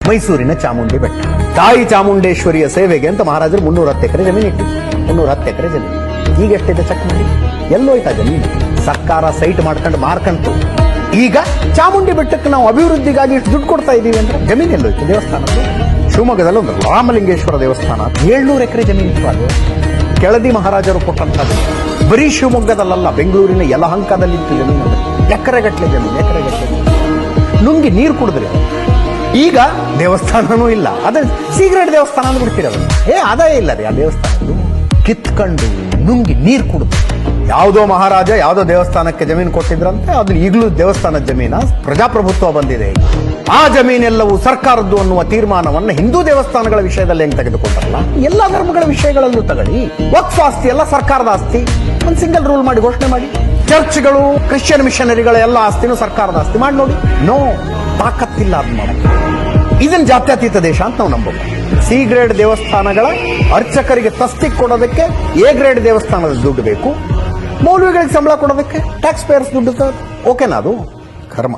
ಮೈಸೂರಿನ ಚಾಮುಂಡಿ ಬೆಟ್ಟ. ತಾಯಿ ಚಾಮುಂಡೇಶ್ವರಿಯ ಸೇವೆಗೆ ಅಂತ ಮಹಾರಾಜರು 310 ಎಕರೆ ಜಮೀನು ಇಟ್ಟಿದ್ರು. 310 ಎಕರೆ ಜಮೀನು. ಈಗ ಎಷ್ಟಿದೆ ಚೆಕ್ ಮಾಡಿ. ಎಲ್ಲೋಯ್ತಾ ಜಮೀನು? ಸರ್ಕಾರ ಸೈಟ್ ಮಾಡ್ಕೊಂಡು ಮಾರ್ಕಂತು. ಈಗ ಚಾಮುಂಡಿ ಬೆಟ್ಟಕ್ಕೆ ನಾವು ಅಭಿವೃದ್ಧಿಗಾಗಿ ಇಷ್ಟು ದುಡ್ಡು ಕೊಡ್ತಾ ಇದೀವಿ ಅಂದ್ರೆ ಜಮೀನು ಎಲ್ಲೋಯ್ತು? ದೇವಸ್ಥಾನದ್ದು ಶಿವಮೊಗ್ಗದಲ್ಲಿ ಒಂದು ರಾಮಲಿಂಗೇಶ್ವರ ದೇವಸ್ಥಾನ 700 ಎಕರೆ ಜಮೀನು ಇತ್ತು. ಅದು ಕೆಳದಿ ಮಹಾರಾಜರು ಕೊಟ್ಟಂತದ್ದು. ಬರೀ ಶಿವಮೊಗ್ಗದಲ್ಲ, ಬೆಂಗಳೂರಿನ ಯಲಹಂಕದಲ್ಲಿ ಇತ್ತು ಜಮೀನು. ಎಕರೆಗಟ್ಟಲೆ ಜಮೀನು, ಎಕರೆಗಟ್ಟಲೆ ನುಂಗಿ ನೀರು ಕುಡಿದ್ರಿ. ಈಗ ದೇವಸ್ಥಾನನೂ ಇಲ್ಲ. ಅದೇ ಸೀಗ್ರೆಟ್ ದೇವಸ್ಥಾನ ಅಂದ್ಬಿಡ್ತೀರಲ್ಲ. ಆದಾಯ ಇಲ್ಲ ರೀ ಆ ದೇವಸ್ಥಾನದ್ದು. ಕಿತ್ಕೊಂಡು ನುಂಗಿ ನೀರು ಕುಡಿದು ಯಾವುದೋ ಮಹಾರಾಜ ಯಾವುದೋ ದೇವಸ್ಥಾನಕ್ಕೆ ಜಮೀನು ಕೊಟ್ಟಿದ್ರಂತೆ. ಅದು ಈಗಲೂ ದೇವಸ್ಥಾನದ ಜಮೀನ. ಪ್ರಜಾಪ್ರಭುತ್ವ ಬಂದಿದೆ. ಆ ಜಮೀನೆಲ್ಲವೂ ಸರ್ಕಾರದ್ದು ಅನ್ನುವ ತೀರ್ಮಾನವನ್ನು ಹಿಂದೂ ದೇವಸ್ಥಾನಗಳ ವಿಷಯದಲ್ಲಿ ಹೆಂಗ್ ತೆಗೆದುಕೊಂಡರಲ್ಲ, ಎಲ್ಲಾ ಧರ್ಮಗಳ ವಿಷಯಗಳಲ್ಲೂ ತಗೊಳ್ಳಿ. ವಕ್ಫ್ ಆಸ್ತಿ ಎಲ್ಲ ಸರ್ಕಾರದ ಆಸ್ತಿ. ಒಂದು ಸಿಂಗಲ್ ರೂಲ್ ಮಾಡಿ ಘೋಷಣೆ ಮಾಡಿ. ಚರ್ಚ್ಗಳು, ಕ್ರಿಶ್ಚಿಯನ್ ಮಿಷನರಿಗಳ ಎಲ್ಲ ಆಸ್ತಿನೂ ಸರ್ಕಾರದ ಆಸ್ತಿ ಮಾಡಿ ನೋಡಿ. ನೋ, ತಾಕತ್ತಿಲ್ಲ ಅದು ಮಾಡಕ್ಕೆ. ಇದನ್ನ ಜಾತ್ಯತೀತ ದೇಶ ಅಂತ ನಾವು ನಂಬೋದು. ಸಿ ಗ್ರೇಡ್ ದೇವಸ್ಥಾನಗಳ ಅರ್ಚಕರಿಗೆ ತಸ್ತಿಗೆ ಕೊಡೋದಕ್ಕೆ ಎ ಗ್ರೇಡ್ ದೇವಸ್ಥಾನದ ದುಡ್ಡು ಬೇಕು. ಮೌಲ್ವಿಗಳಿಗೆ ಸಂಬಳ ಕೊಡೋದಕ್ಕೆ ಟ್ಯಾಕ್ಸ್ ಪೇಯರ್ಸ್ ದುಡ್ಡು. ಓಕೆನಾ? ಅದು ಕರ್ಮ.